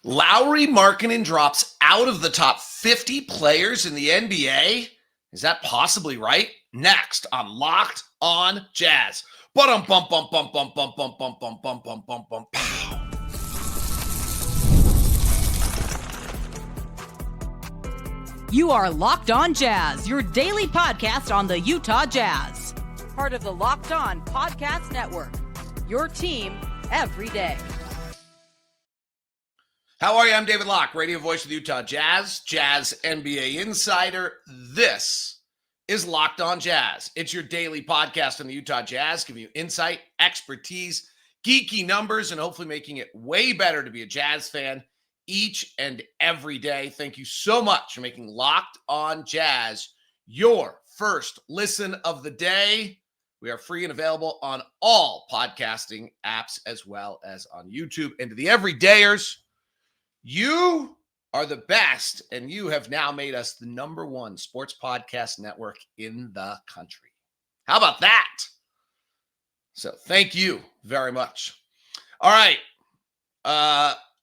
Lauri Markkanen drops out of the top 50 players in the NBA. Is that possibly right? Next on Locked on Jazz. Bum bum bum bum bum bum bum bum bum bum bum bum bum. You are Locked on Jazz, your daily podcast on the Utah Jazz. Part of the Locked On Podcast Network. Your team every day. How are you? I'm David Locke, radio voice of the Utah Jazz, Jazz NBA insider. This is Locked on Jazz. It's your daily podcast on the Utah Jazz, giving you insight, expertise, geeky numbers, and hopefully making it way better to be a Jazz fan each and every day. Thank you so much for making Locked on Jazz your first listen of the day. We are free and available on all podcasting apps as well as on YouTube. And to the everydayers, you are the best, and you have now made us the #1 sports podcast network in the country. How about that? So thank you very much. All right.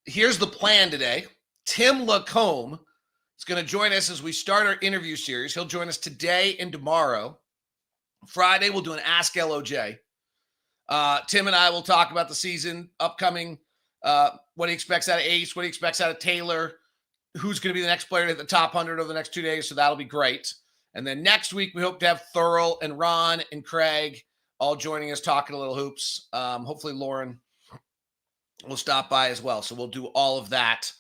Here's the plan today. Tim LaComb is going to join us as we start our interview series. He'll join us today and tomorrow. Friday, we'll do an Ask LOJ. Tim and I will talk about the season upcoming, what he expects out of Ace, what he expects out of Taylor, who's going to be the next player at the top 100 over the next 2 days, so that'll be great. And then next week, we hope to have Thurl and Ron and Craig all joining us, talking a little hoops. Hopefully, Lauren will stop by as well. So we'll do all of that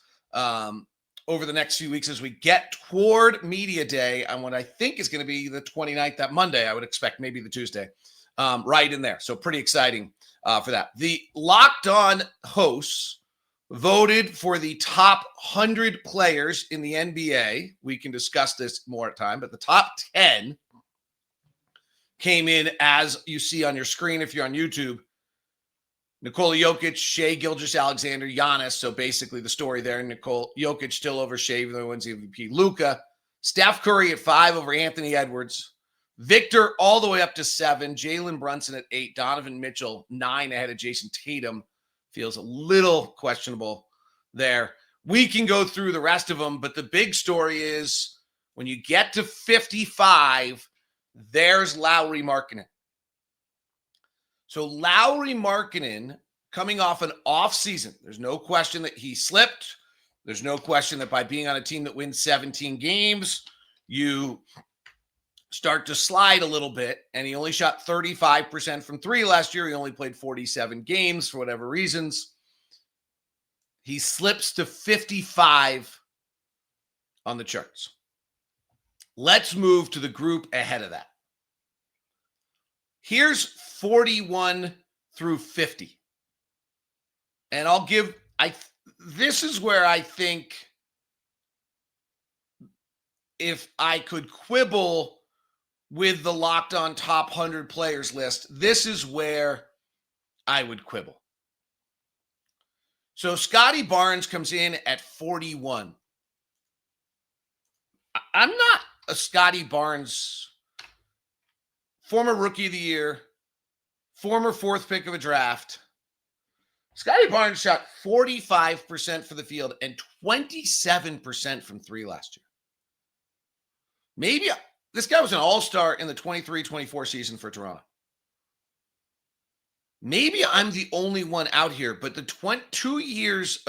over the next few weeks as we get toward Media Day on what I think is going to be the 29th, that Monday. I would expect maybe the Tuesday, right in there. So pretty exciting for that. The Locked On hosts voted for the top 100 players in the NBA. We can discuss this more at time, but the top 10 came in as you see on your screen if you're on YouTube. Nikola Jokic, Shai Gilgeous-Alexander, Giannis. So basically the story there, Nikola Jokic still over Shai, even though he wins the MVP. Luka, Steph Curry at 5 over Anthony Edwards. Victor all the way up to 7. Jalen Brunson at 8. Donovan Mitchell, 9 ahead of Jason Tatum. Feels a little questionable there. We can go through the rest of them, but the big story is when you get to 55, there's Lauri Markkanen. So Lauri Markkanen coming off an off season. There's no question that he slipped. There's no question that by being on a team that wins 17 games, you start to slide a little bit. And he only shot 35% from 3 last year. He only played 47 games for whatever reasons. He slips to 55 on the charts. Let's move to the group ahead of that. Here's 41 through 50. And this is where I think if I could quibble with the Locked On top 100 players list, this is where I would quibble. So Scotty Barnes comes in at 41. I'm not a Scotty Barnes former rookie of the year, former 4th pick of a draft. Scotty Barnes shot 45% for the field and 27% from 3 last year. Maybe this guy was an all-star in the 23-24 season for Toronto. Maybe I'm the only one out here, but the 2 years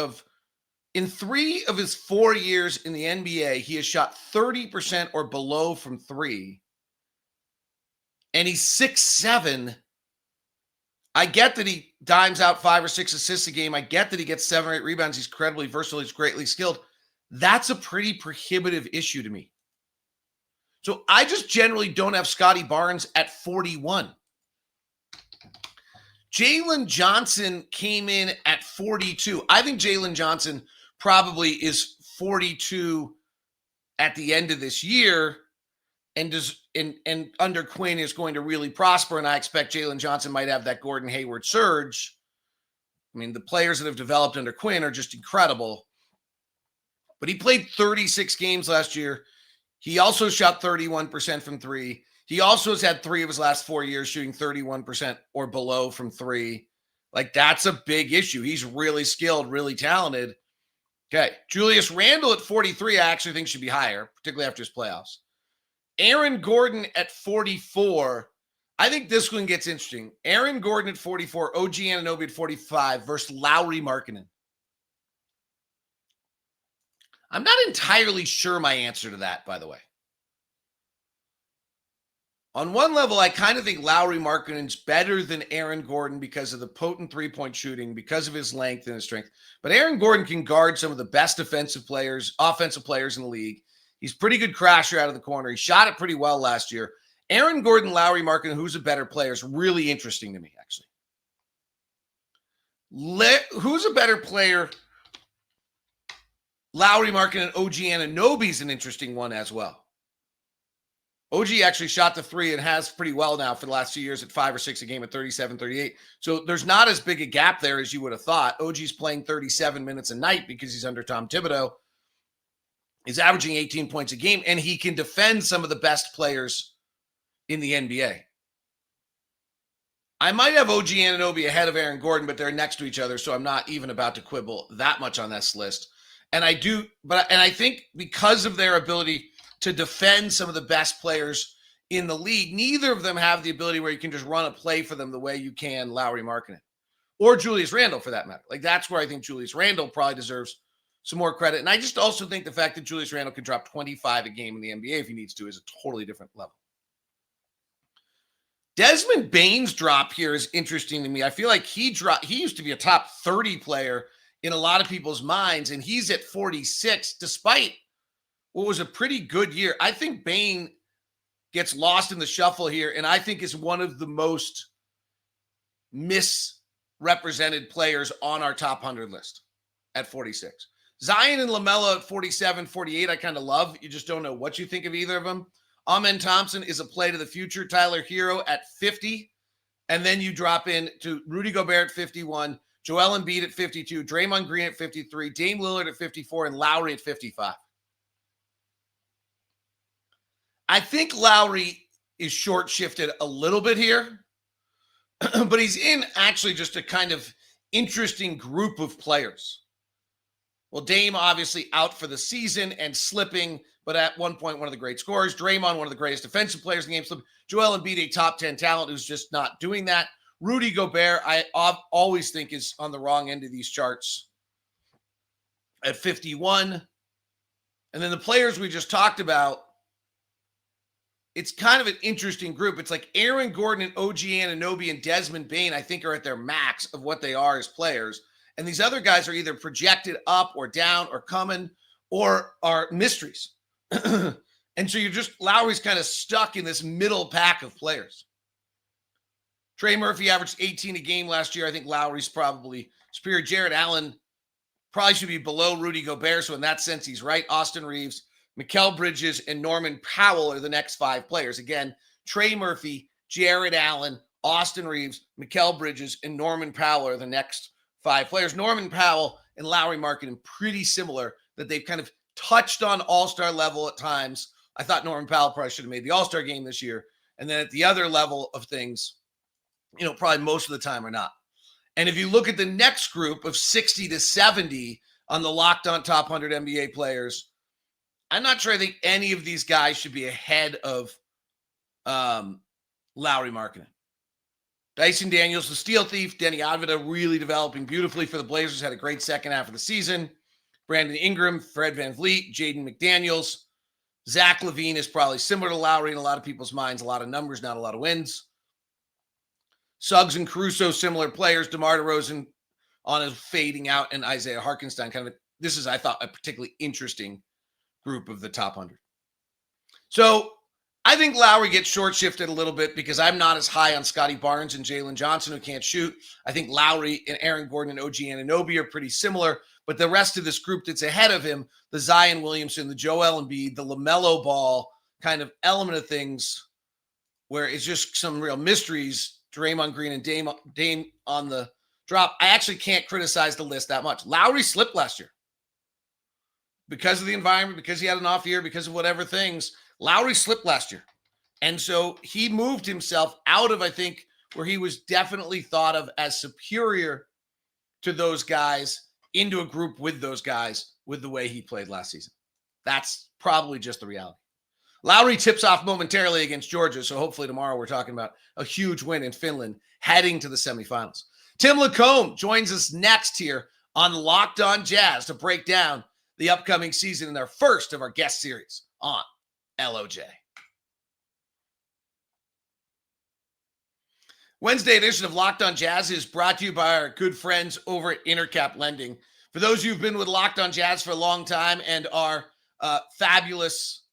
in 3 of his 4 years in the NBA, he has shot 30% or below from 3. And he's 6'7". I get that he dimes out 5 or 6 assists a game. I get that he gets 7 or 8 rebounds. He's incredibly versatile. He's greatly skilled. That's a pretty prohibitive issue to me. So I just generally don't have Scotty Barnes at 41. Jalen Johnson came in at 42. I think Jalen Johnson probably is 42 at the end of this year. And under Quinn is going to really prosper, and I expect Jalen Johnson might have that Gordon Hayward surge. I mean, the players that have developed under Quinn are just incredible. But he played 36 games last year. He also shot 31% from 3. He also has had 3 of his last 4 years shooting 31% or below from 3. Like, that's a big issue. He's really skilled, really talented. Okay. Julius Randle at 43, I actually think should be higher, particularly after his playoffs. Aaron Gordon at 44. I think this one gets interesting. Aaron Gordon at 44, OG Anunoby at 45 versus Lauri Markkanen. I'm not entirely sure my answer to that, by the way. On one level, I kind of think Lauri Markkanen's better than Aaron Gordon because of the potent three-point shooting, because of his length and his strength. But Aaron Gordon can guard some of the best offensive players in the league. He's pretty good crasher out of the corner. He shot it pretty well last year. Aaron Gordon, Lauri Markkanen, who's a better player, is really interesting to me, actually. Who's a better player? Lauri Markkanen and OG Anunoby is an interesting one as well. OG actually shot the three and has pretty well now for the last 2 years at 5 or 6 a game at 37, 38. So there's not as big a gap there as you would have thought. OG's playing 37 minutes a night because he's under Tom Thibodeau. He's averaging 18 points a game, and he can defend some of the best players in the NBA. I might have OG Anunoby ahead of Aaron Gordon, but they're next to each other, so I'm not even about to quibble that much on this list. And I think because of their ability to defend some of the best players in the league, neither of them have the ability where you can just run a play for them the way you can Lauri Markkanen or Julius Randle for that matter. Like, that's where I think Julius Randle probably deserves some more credit. And I just also think the fact that Julius Randle can drop 25 a game in the NBA if he needs to is a totally different level. Desmond Bane's drop here is interesting to me. I feel like he used to be a top 30 player in a lot of people's minds, and he's at 46 despite what was a pretty good year. I think Bane gets lost in the shuffle here, and I think is one of the most misrepresented players on our top 100 list at 46. Zion and LaMelo at 47, 48, I kind of love. You just don't know what you think of either of them. Amen Thompson is a play to the future. Tyler Hero at 50. And then you drop in to Rudy Gobert at 51, Joel Embiid at 52, Draymond Green at 53, Dame Lillard at 54, and Lowry at 55. I think Lowry is short-shifted a little bit here, but he's in actually just a kind of interesting group of players. Well, Dame obviously out for the season and slipping, but at one point, one of the great scorers. Draymond, one of the greatest defensive players in the game, slipping. Joel Embiid, a top 10 talent who's just not doing that. Rudy Gobert, I always think is on the wrong end of these charts at 51. And then the players we just talked about, it's kind of an interesting group. It's like Aaron Gordon and OG Anunoby and Desmond Bane, I think, are at their max of what they are as players. And these other guys are either projected up or down or coming or are mysteries. And so Lowry's kind of stuck in this middle pack of players. Trey Murphy averaged 18 a game last year. I think Lowry's probably superior. Jared Allen probably should be below Rudy Gobert. So in that sense, he's right. Austin Reeves, Mikal Bridges, and Norman Powell are the next 5 players. Again, Trey Murphy, Jared Allen, Austin Reeves, Mikal Bridges, and Norman Powell are the next 5 players. Norman Powell and Lauri Markkanen pretty similar, that they've kind of touched on all-star level at times. I thought Norman Powell probably should have made the all-star game this year. And then at the other level of things, probably most of the time or not. And if you look at the next group of 60 to 70 on the Locked On Top 100 NBA players, I'm not sure I think any of these guys should be ahead of Lauri Markkanen. Dyson Daniels, the steal thief. Denny Avdija really developing beautifully for the Blazers. Had a great second half of the season. Brandon Ingram, Fred VanVleet, Jaden McDaniels. Zach LaVine is probably similar to Lowry in a lot of people's minds. A lot of numbers, not a lot of wins. Suggs and Caruso, similar players. DeMar DeRozan on his fading out, and Isaiah Hartenstein. This is, I thought, a particularly interesting group of the top 100. So I think Lowry gets short-shifted a little bit because I'm not as high on Scotty Barnes and Jalen Johnson, who can't shoot. I think Lowry and Aaron Gordon and OG Anunoby are pretty similar, but the rest of this group that's ahead of him, the Zion Williamson, the Joel Embiid, the LaMelo Ball kind of element of things where it's just some real mysteries, Draymond Green and Dame on the drop. I actually can't criticize the list that much. Lowry slipped last year because of the environment, because he had an off year, because of whatever things. Lowry slipped last year. And so he moved himself out of, I think, where he was definitely thought of as superior to those guys into a group with those guys with the way he played last season. That's probably just the reality. Lauri tips off momentarily against Georgia, so hopefully tomorrow we're talking about a huge win in Finland heading to the semifinals. Tim LaComb joins us next here on Locked On Jazz to break down the upcoming season in our first of our guest series on LOJ. Wednesday edition of Locked On Jazz is brought to you by our good friends over at Intercap Lending. For those who've been with Locked On Jazz for a long time and are fabulous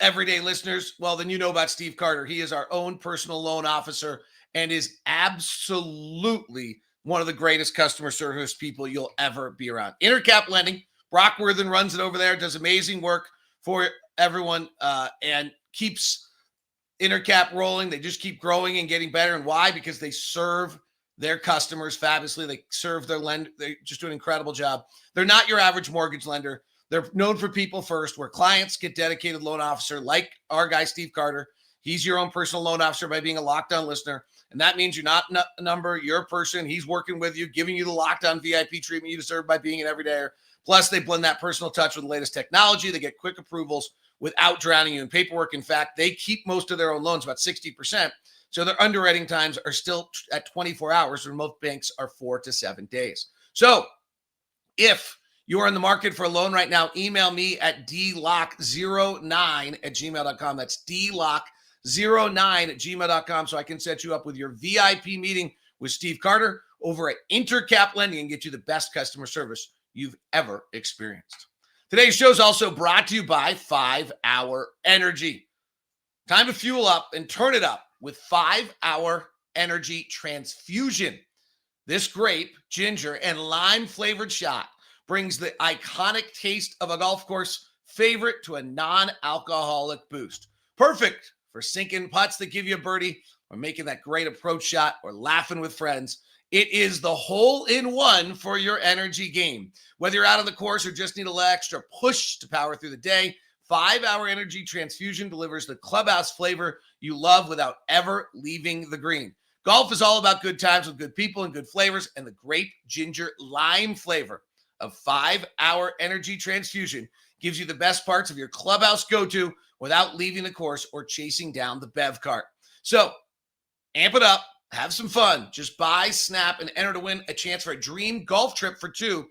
everyday listeners, well, then you know about Steve Carter. He is our own personal loan officer and is absolutely one of the greatest customer service people you'll ever be around. Intercap Lending, Brock Worthen runs it over there, does amazing work for everyone, and keeps Intercap rolling. They just keep growing and getting better. And why? Because they serve their customers fabulously. They serve their lender. They just do an incredible job. They're not your average mortgage lender. They're known for people first, where clients get dedicated loan officer like our guy, Steve Carter. He's your own personal loan officer by being a Locked On listener. And that means you're not a number, you're a person. He's working with you, giving you the Locked On VIP treatment you deserve by being an everydayer. Plus, they blend that personal touch with the latest technology. They get quick approvals without drowning you in paperwork. In fact, they keep most of their own loans, about 60%. So their underwriting times are still at 24 hours, when most banks are 4 to 7 days. So if you are in the market for a loan right now, email me at dlock09@gmail.com. That's dlock09@gmail.com, so I can set you up with your VIP meeting with Steve Carter over at Intercap Lending and get you the best customer service you've ever experienced. Today's show is also brought to you by 5 Hour Energy. Time to fuel up and turn it up with 5 Hour Energy Transfusion. This grape, ginger, and lime-flavored shot brings the iconic taste of a golf course favorite to a non-alcoholic boost. Perfect for sinking putts that give you a birdie, or making that great approach shot, or laughing with friends. It is the hole-in-one for your energy game. Whether you're out on the course or just need a little extra push to power through the day, 5 Hour Energy Transfusion delivers the clubhouse flavor you love without ever leaving the green. Golf is all about good times with good people and good flavors, and the grape, ginger, lime flavor of 5 Hour Energy Transfusion gives you the best parts of your clubhouse go-to without leaving the course or chasing down the bev cart. So amp it up. Have some fun. Just buy, snap, and enter to win a chance for a dream golf trip for two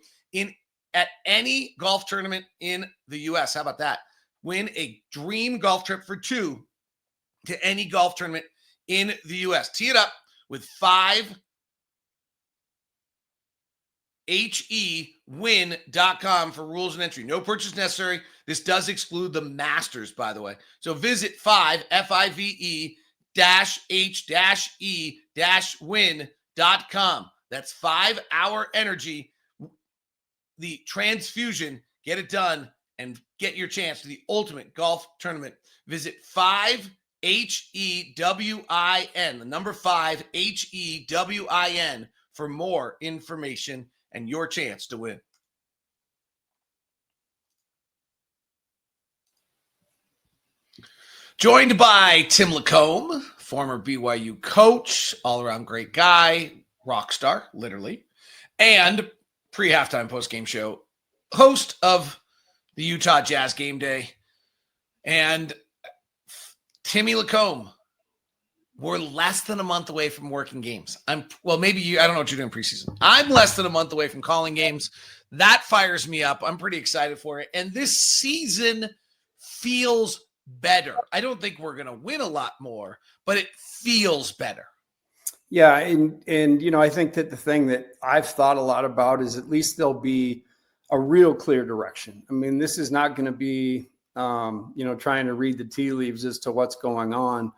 at any golf tournament in the U.S. How about that? Win a dream golf trip for two to any golf tournament in the U.S. Tee it up with 5HEwin.com for rules and entry. No purchase necessary. This does exclude the Masters, by the way. So visit 5HE-win.com. That's 5 Hour Energy, the transfusion. Get it done and get your chance to the ultimate golf tournament. Visit 5HEWIN, the number 5HEWIN, for more information and your chance to win. Joined by Tim LaComb, former BYU coach, all-around great guy, rock star, literally, and pre-halftime post-game show host of the Utah Jazz Game Day. And Timmy LaComb, we're less than a month away from working games. Maybe you, I don't know what you're doing preseason. I'm less than a month away from calling games. That fires me up. I'm pretty excited for it. And this season feels better. I don't think we're going to win a lot more, but it feels better. Yeah. And, you know, I think that the thing that I've thought a lot about is at least there'll be a real clear direction. I mean, this is not going to be, trying to read the tea leaves as to what's going on.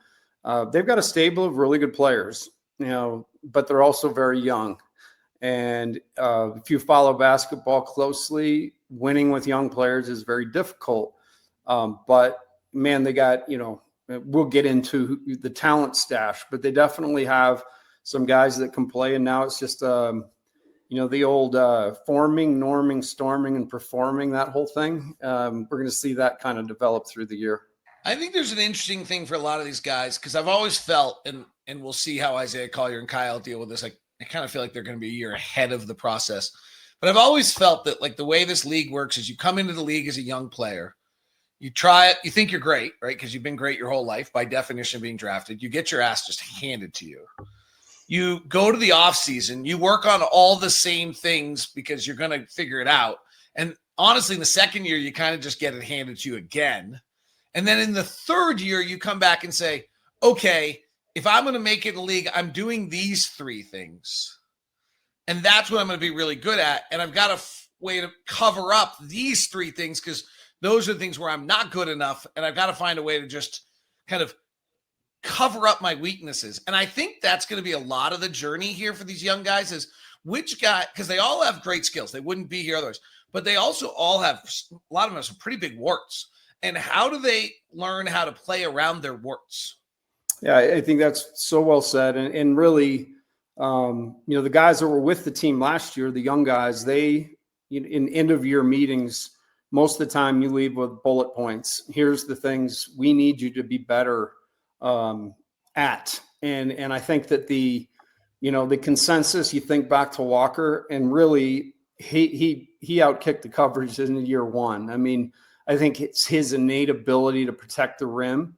They've got a stable of really good players, but they're also very young. And if you follow basketball closely, winning with young players is very difficult. But man, they got, we'll get into the talent stash, but they definitely have some guys that can play. And now it's just, the old forming, norming, storming, and performing, that whole thing. We're going to see that kind of develop through the year. I think there's an interesting thing for a lot of these guys, because I've always felt, and we'll see how Isaiah Collier and Kyle deal with this. I kind of feel like they're going to be a year ahead of the process. But I've always felt that like the way this league works is you come into the league as a young player, you try it, you think you're great, right? Because you've been great your whole life by definition of being drafted. You get your ass just handed to you. You go to the offseason, you work on all the same things because you're going to figure it out. And honestly, in the second year, you kind of just get it handed to you again. And then in the third year, you come back and say, okay, if I'm going to make it in the league, I'm doing these 3 things. And that's what I'm going to be really good at. And I've got a way to cover up these 3 things because those are the things where I'm not good enough. And I've got to find a way to just kind of cover up my weaknesses. And I think that's going to be a lot of the journey here for these young guys is which guy, because they all have great skills. They wouldn't be here otherwise, but they also all have, a lot of them have some pretty big warts. And how do they learn how to play around their warts? Yeah, I think that's so well said. And really, the guys that were with the team last year, the young guys, they, in end of year meetings, most of the time you leave with bullet points. Here's the things we need you to be better at. And I think that the consensus, you think back to Walker, and really he outkicked the coverage in year 1. I mean, I think it's his innate ability to protect the rim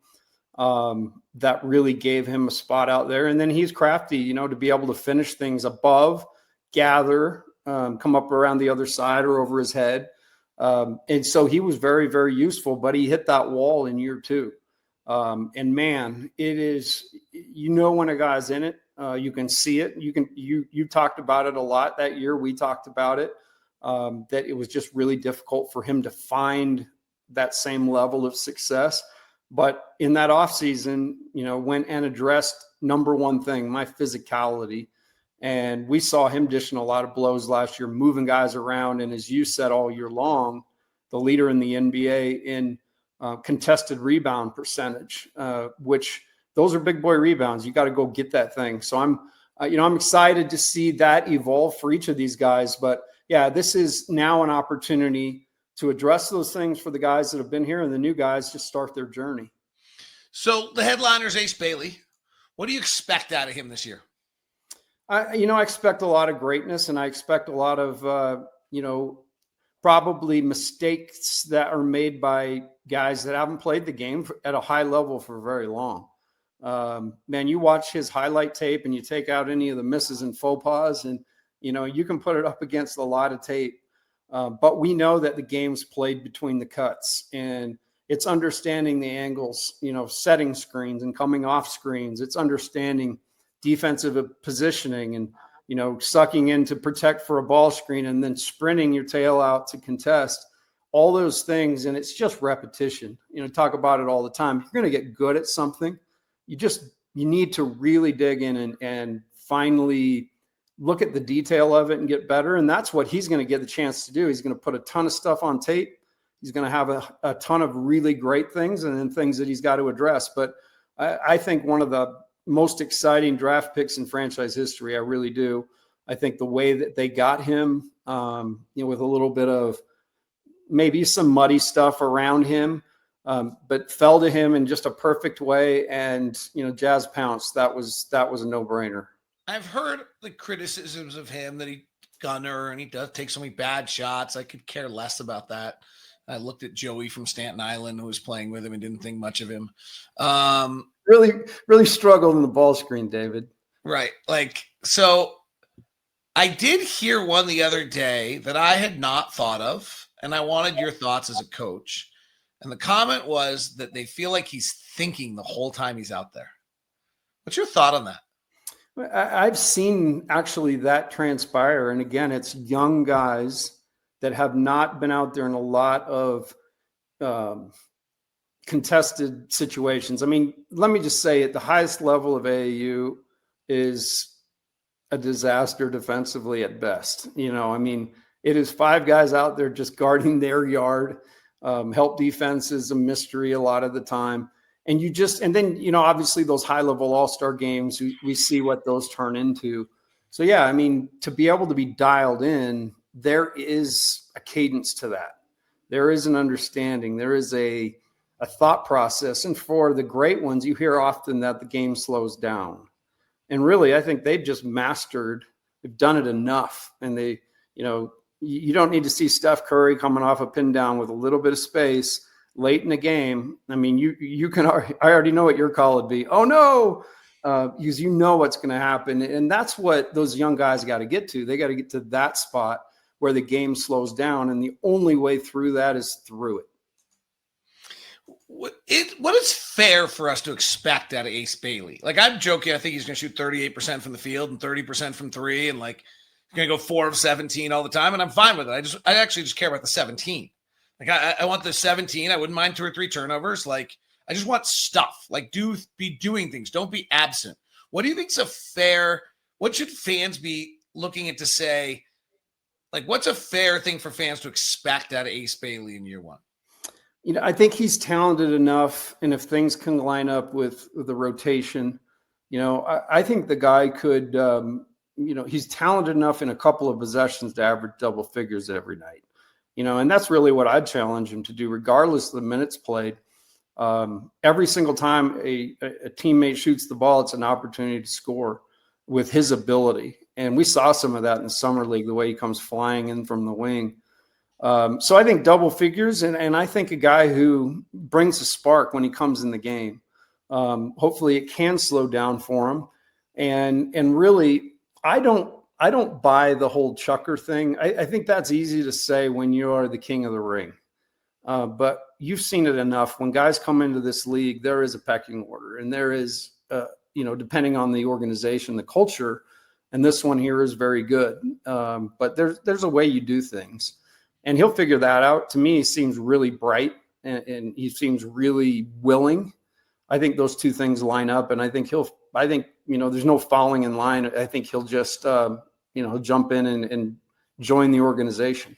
that really gave him a spot out there. And then he's crafty, to be able to finish things above, gather, come up around the other side or over his head. And so he was very, very useful, but he hit that wall in year 2. And man, it is, when a guy's in it, you can see it. You talked about it a lot that year. We talked about it, that it was just really difficult for him to find that same level of success. But in that offseason, went and addressed number one thing, my physicality. And we saw him dishing a lot of blows last year, moving guys around. And as you said all year long, the leader in the NBA in contested rebound percentage, which those are big boy rebounds. You got to go get that thing. So I'm excited to see that evolve for each of these guys. But yeah, this is now an opportunity to address those things for the guys that have been here and the new guys to start their journey. So the headliner is Ace Bailey. What do you expect out of him this year? I expect a lot of greatness, and I expect a lot of, probably mistakes that are made by guys that haven't played the game at a high level for very long. Man, you watch his highlight tape and you take out any of the misses and faux pas, and, you can put it up against a lot of tape. But we know that the game's played between the cuts, and it's understanding the angles, setting screens and coming off screens. It's understanding defensive positioning and, sucking in to protect for a ball screen and then sprinting your tail out to contest, all those things. And it's just repetition, talk about it all the time. If you're going to get good at something, you need to really dig in and finally look at the detail of it and get better. And that's what he's going to get the chance to do. He's going to put a ton of stuff on tape. He's going to have a ton of really great things and then things that he's got to address. But I think one of the most exciting draft picks in franchise history, I really do. I think the way that they got him, with a little bit of maybe some muddy stuff around him, but fell to him in just a perfect way. And, Jazz pounced. That was a no-brainer. I've heard the criticisms of him that he gunner and he does take so many bad shots. I could care less about that. I looked at Joey from Staten Island who was playing with him and didn't think much of him. Really, really struggled in the ball screen, David. Right. So I did hear one the other day that I had not thought of, and I wanted your thoughts as a coach. And the comment was that they feel like he's thinking the whole time he's out there. What's your thought on that? I've seen actually that transpire. And again, it's young guys that have not been out there in a lot of contested situations. I mean, let me just say at the highest level of AAU is a disaster defensively at best. It is 5 guys out there just guarding their yard. Help defense is a mystery a lot of the time. And then, obviously those high level all-star games, we see what those turn into. So yeah, to be able to be dialed in, there is a cadence to that. There is an understanding. There is a thought process. And for the great ones, you hear often that the game slows down. And really, I think they've just they've done it enough. And they, You don't need to see Steph Curry coming off a pin down with a little bit of space late in the game. I mean, I already know what your call would be. Oh no, because you know what's going to happen. And that's what those young guys got to get to. They got to get to that spot where the game slows down. And the only way through that is through it. What is fair for us to expect out of Ace Bailey? Like, I'm joking. I think he's going to shoot 38% from the field and 30% from three. And like, he's going to go 4 of 17 all the time. And I'm fine with it. I actually just care about the 17. Like, I want the 17. I wouldn't mind 2 or 3 turnovers. Like, I just want stuff. Like, be doing things. Don't be absent. What do you think is what should fans be looking at to say, like, what's a fair thing for fans to expect out of Ace Bailey in year one? I think he's talented enough, and if things can line up with the rotation, I think the guy could, he's talented enough in a couple of possessions to average double figures every night, and that's really what I'd challenge him to do, regardless of the minutes played. Every single time a teammate shoots the ball, it's an opportunity to score with his ability. And we saw some of that in the summer league, the way he comes flying in from the wing. So I think double figures, and I think a guy who brings a spark when he comes in the game. Hopefully it can slow down for him. And really, I don't buy the whole chucker thing. I think that's easy to say when you are the king of the ring. But you've seen it enough. When guys come into this league, there is a pecking order, and there is, depending on the organization, the culture, and this one here is very good. But there's a way you do things. And he'll figure that out. To me, he seems really bright and he seems really willing. I think those two things line up. And I think there's no falling in line. I think he'll just, jump in and join the organization.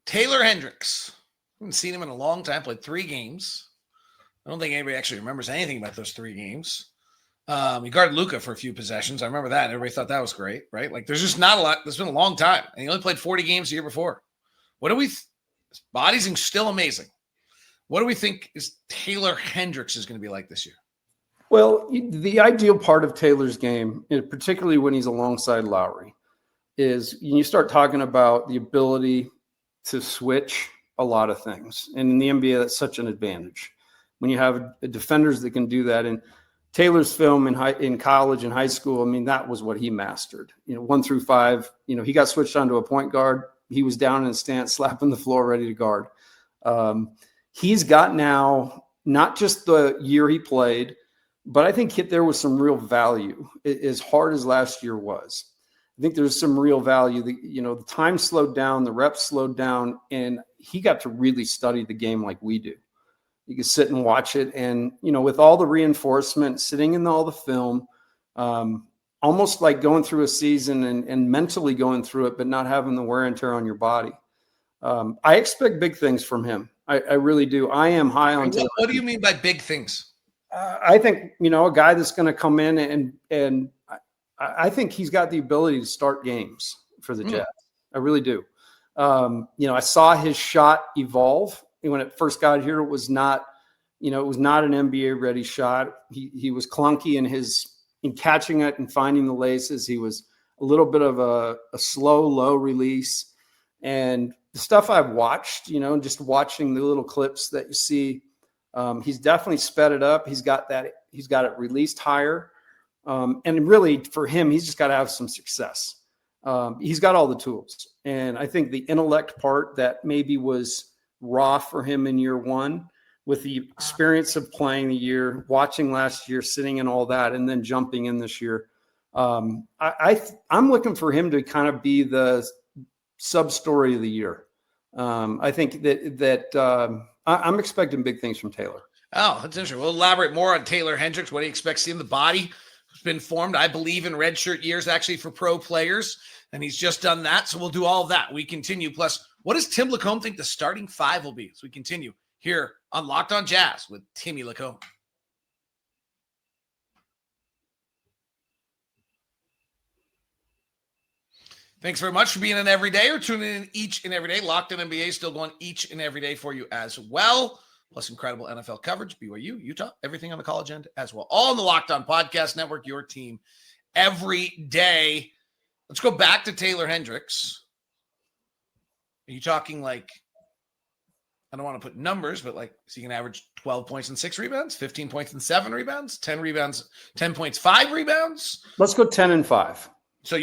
Taylor Hendricks. I haven't seen him in a long time. Played 3 games. I don't think anybody actually remembers anything about those 3 games. He guarded Luka for a few possessions. I remember that. Everybody thought that was great, right? Like, there's just not a lot. It's been a long time. And he only played 40 games the year before. His body's still amazing. What do we think is Taylor Hendricks is going to be like this year? Well, the ideal part of Taylor's game, particularly when he's alongside Lauri, is you start talking about the ability to switch a lot of things. And in the NBA, that's such an advantage. When you have defenders that can do that. And Taylor's film in college and high school, I mean, that was what he mastered. 1 through 5, he got switched onto a point guard. He was down in a stance, slapping the floor, ready to guard. He's got now not just the year he played, but I think there was some real value. As hard as last year was, I think there's some real value. The time slowed down, the reps slowed down, and he got to really study the game like we do. You can sit and watch it, and with all the reinforcement, sitting in all the film, almost like going through a season and mentally going through it, but not having the wear and tear on your body. I expect big things from him. I really do. I am high on Taylor. What do you mean by big things? I think a guy that's going to come in and I think he's got the ability to start games for the Jazz. I really do. I saw his shot evolve. When it first got here, it was not an NBA ready shot. He was clunky in catching it and finding the laces. He was a little bit of a slow, low release. And the stuff I've watched, just watching the little clips that you see, he's definitely sped it up. He's got it released higher. And really for him, he's just got to have some success. He's got all the tools. And I think the intellect part that maybe was raw for him in year one, with the experience of playing the year, watching last year, sitting in all that, and then jumping in this year. I'm looking for him to kind of be the sub-story of the year. I think that I'm expecting big things from Taylor. Oh, that's interesting. We'll elaborate more on Taylor Hendricks, what he expects to see in the body. Has been formed, I believe, in redshirt years actually for pro players, and he's just done that. So we'll do all of that. We continue. Plus, what does Tim LaComb think the starting 5 will be? So we continue here on Locked On Jazz with Timmy LaComb. Thanks very much for being in every day or tuning in each and every day. Locked On NBA still going each and every day for you as well. Plus incredible NFL coverage, BYU, Utah, everything on the college end as well. All on the Locked On Podcast Network, your team every day. Let's go back to Taylor Hendricks. Are you talking like, I don't want to put numbers, but like, so you can average 12 points and 6 rebounds, 15 points and 7 rebounds, 10 rebounds, 10 points, 5 rebounds? Let's go 10 and 5. So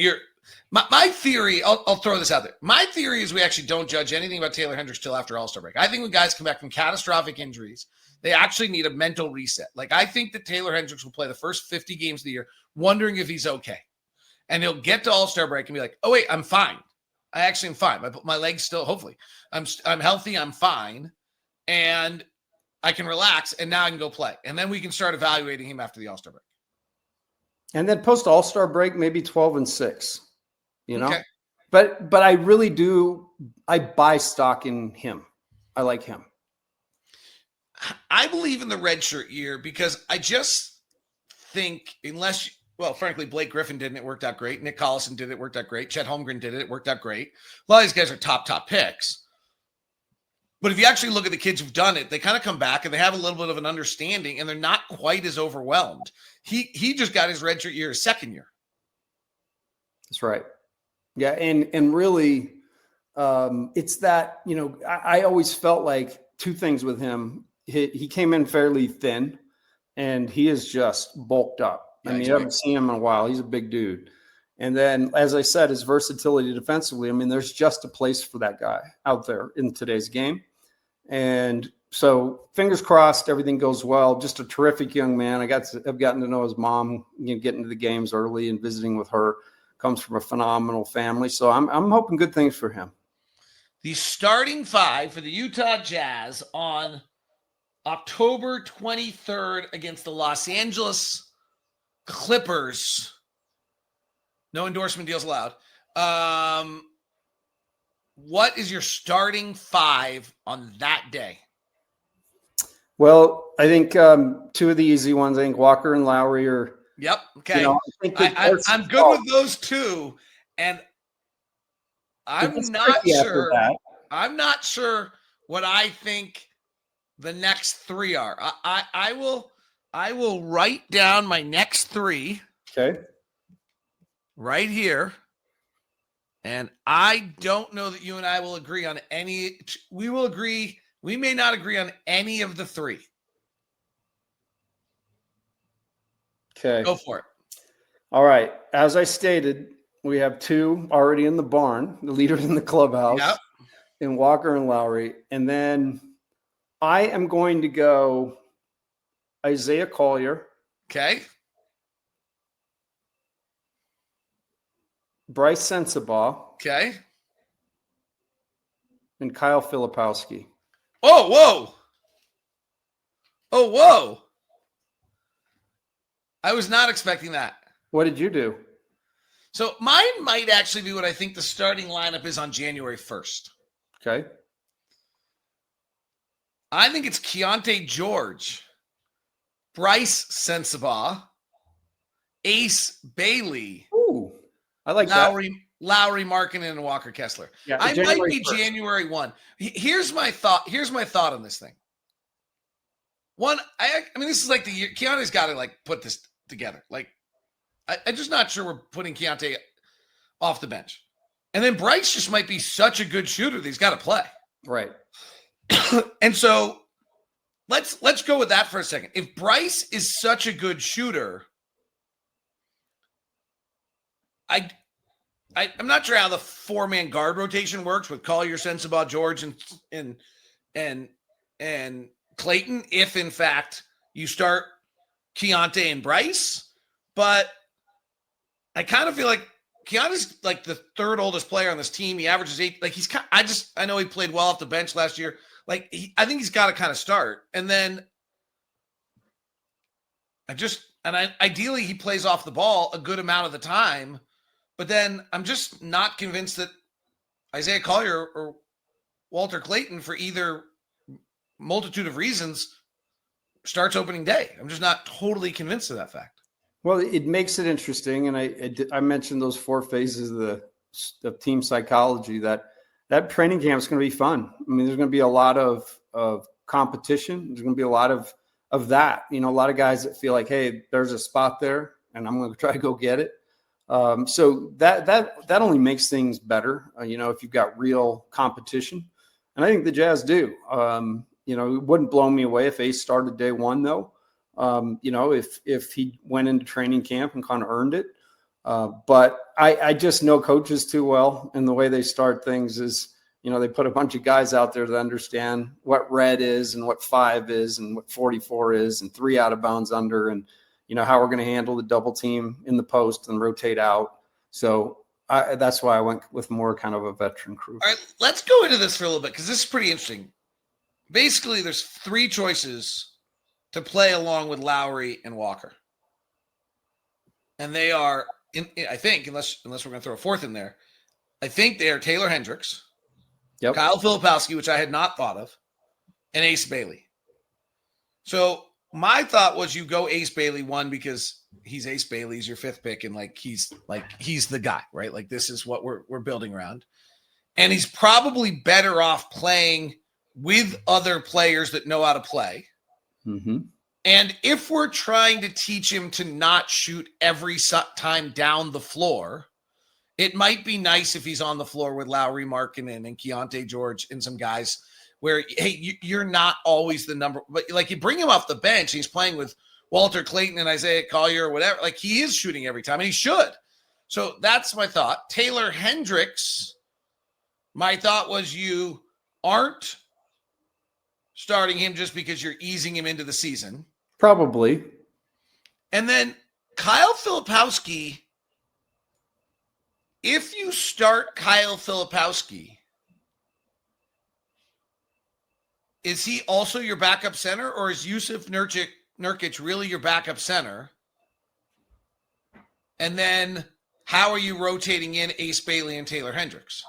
my theory, I'll throw this out there. My theory is we actually don't judge anything about Taylor Hendricks till after All-Star break. I think when guys come back from catastrophic injuries, they actually need a mental reset. Like, I think that Taylor Hendricks will play the first 50 games of the year wondering if he's okay. And he'll get to All-Star break and be like, oh, wait, I'm fine. I actually am fine. My legs still, hopefully. I'm healthy. I'm fine. And I can relax. And now I can go play. And then we can start evaluating him after the All-Star break. And then post All-Star break, maybe 12 and 6. You know? Okay. But I really do. I buy stock in him. I like him. I believe in the redshirt year because I just think frankly, Blake Griffin did it. It worked out great. Nick Collison did it. It worked out great. Chet Holmgren did it. It worked out great. A lot of these guys are top picks. But if you actually look at the kids who've done it, they kind of come back and they have a little bit of an understanding and they're not quite as overwhelmed. He just got his redshirt year, his second year. That's right. Yeah. And really, it's that, I always felt like two things with him. He came in fairly thin and he is just bulked up. I mean, you haven't seen him in a while. He's a big dude. And then, as I said, his versatility defensively, I mean, there's just a place for that guy out there in today's game. And so fingers crossed, everything goes well. Just a terrific young man. I've gotten to know his mom, getting to the games early and visiting with her. Comes from a phenomenal family. So I'm hoping good things for him. The starting 5 for the Utah Jazz on October 23rd against the Los Angeles Clippers. No endorsement deals allowed. What is your starting 5 on that day? Well, I think two of the easy ones. I think Walker and Lauri are. Yep. Okay. I'm good with those two, and I'm not sure. I'm not sure what I think the next 3 are. I will write down my next 3. Okay. Right here. And I don't know that you and I will agree on any. We will agree. We may not agree on any of the 3. Okay. Go for it. All right. As I stated, we have 2 already in the barn, the leaders in the clubhouse, yep. In Walker and Lauri. And then I am going to go Isaiah Collier. Okay. Bryce Sensabaugh. Okay. And Kyle Filipowski. Oh, whoa. Oh, whoa. I was not expecting that. What did you do? So mine might actually be what I think the starting lineup is on January 1st. Okay. I think it's Keyonte George, Bryce Sensabaugh, Ace Bailey. Ooh, I like Lauri Markkanen and Walker Kessler. Yeah, I might be 1st. January 1. Here's my thought. Here's my thought on this thing. One, I mean, this is like the year Keontae's got to like put this together. Like, I'm just not sure we're putting Keyonte off the bench. And then Bryce just might be such a good shooter that he's got to play. Right. And so let's go with that for a second. If Bryce is such a good shooter, I'm not sure how the 4-man guard rotation works with Collier, Sensabaugh, George, and Clayton, if in fact you start Keyonte and Bryce. But I kind of feel like Keontae's like the 3rd oldest player on this team. He averages 8. Like I know he played well off the bench last year. Like I think he's got to kind of start. And then ideally he plays off the ball a good amount of the time. But then I'm just not convinced that Isaiah Collier or Walter Clayton, for either multitude of reasons, starts opening day. I'm just not totally convinced of that fact. Well, it makes it interesting. And I mentioned those 4 phases of team psychology, that training camp is going to be fun. I mean, there's going to be a lot of competition. There's going to be a lot of that, a lot of guys that feel like, hey, there's a spot there and I'm going to try to go get it. So that only makes things better, if you've got real competition. And I think the Jazz do. It wouldn't blow me away if Ace started day one, though. If he went into training camp and kind of earned it. But I just know coaches too well, and the way they start things is, they put a bunch of guys out there that understand what red is and what 5 is and what 44 is and 3 out of bounds under, and how we're going to handle the double team in the post and rotate out. So that's why I went with more kind of a veteran crew. All right, let's go into this for a little bit because this is pretty interesting. Basically, there's 3 choices to play along with Lauri and Walker. And they are, I think, unless we're going to throw a 4th in there, I think they are Taylor Hendricks, yep, Kyle Filipowski, which I had not thought of, and Ace Bailey. So my thought was you go Ace Bailey, one, because he's Ace Bailey, he's your 5th pick, and he's the guy, right? Like, this is what we're building around. And he's probably better off playing with other players that know how to play. Mm-hmm. And if we're trying to teach him to not shoot every time down the floor, it might be nice if he's on the floor with Lauri Markkanen and Keyonte George and some guys where, hey, you're not always the number, but like, you bring him off the bench, he's playing with Walter Clayton and Isaiah Collier or whatever. Like, he is shooting every time, and he should. So that's my thought. Taylor Hendricks, my thought was you aren't starting him just because you're easing him into the season. Probably. And then Kyle Filipowski, if you start Kyle Filipowski, is he also your backup center, or is Yusuf Nurkic really your backup center? And then how are you rotating in Ace Bailey and Taylor Hendricks?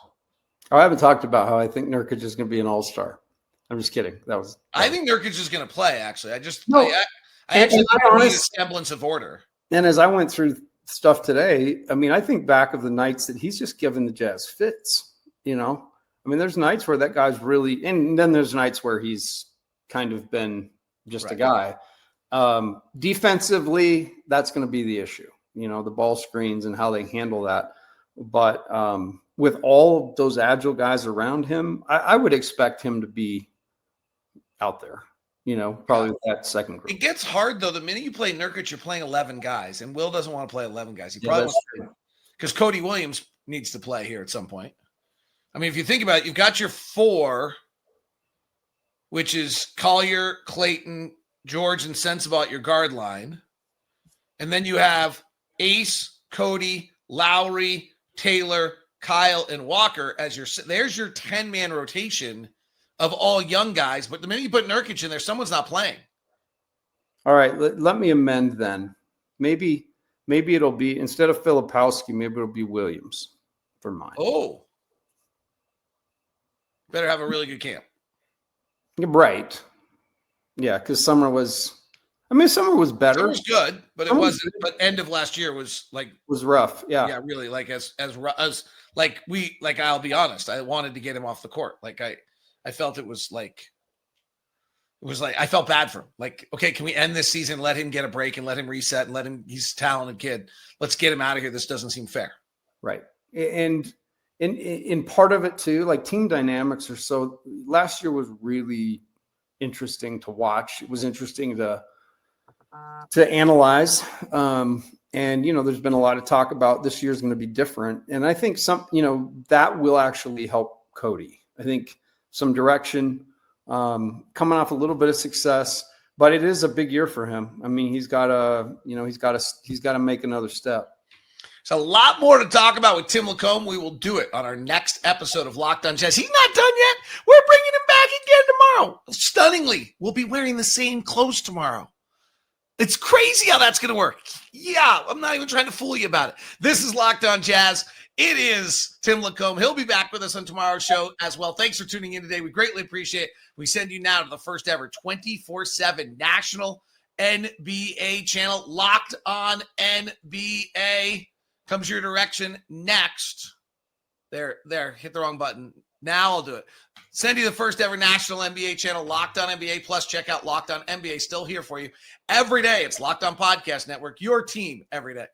I haven't talked about how I think Nurkic is going to be an all-star. I'm just kidding. I think Nurkic is going to play, actually. I actually think he needs a semblance of order. And as I went through stuff today, I think back of the nights that he's just given the Jazz fits, there's nights where that guy's really, and then there's nights where he's kind of been just a guy. Defensively, that's going to be the issue, the ball screens and how they handle that. But with all of those agile guys around him, I would expect him to be out there, probably with that second group. It gets hard, though. The minute you play Nurkic, you're playing 11 guys, and Will doesn't want to play 11 guys. He probably wants to, because Cody Williams needs to play here at some point. If you think about it, you've got your 4, which is Collier, Clayton, George, and Sensabaugh at your guard line. And then you have Ace, Cody, Lauri, Taylor, Kyle, and Walker as there's your 10-man rotation of all young guys. But the minute you put Nurkic in there, someone's not playing. All right, let me amend then. Maybe it'll be, instead of Filipowski, maybe it'll be Williams for mine. Oh. Better have a really good camp. Right. Yeah, because summer was better. Summer was good, but it wasn't. But end of last year was rough. Yeah. Yeah, really. I'll be honest. I wanted to get him off the court. I felt it was I felt bad for him. Okay, can we end this season? Let him get a break and let him reset and he's a talented kid. Let's get him out of here. This doesn't seem fair. Right. And in part of it too, team dynamics are so, last year was really interesting to watch. It was interesting to analyze. And, there's been a lot of talk about this year's going to be different. And I think that will actually help Cody. I think some direction, coming off a little bit of success, but it is a big year for him. He's got to make another step. There's a lot more to talk about with Tim LaComb. We will do it on our next episode of Locked On Jazz. He's not done yet. We're bringing him back again tomorrow. Stunningly, we'll be wearing the same clothes tomorrow. It's crazy how that's going to work. Yeah, I'm not even trying to fool you about it. This is Locked On Jazz. It is Tim LaComb. He'll be back with us on tomorrow's show as well. Thanks for tuning in today. We greatly appreciate it. We send you now to the first ever 24/7 national NBA channel, Locked On NBA. Comes your direction next. There, hit the wrong button. Now I'll do it. Send you the first ever national NBA channel, Locked On NBA. Plus, check out Locked On NBA. Still here for you every day. It's Locked On Podcast Network, your team every day.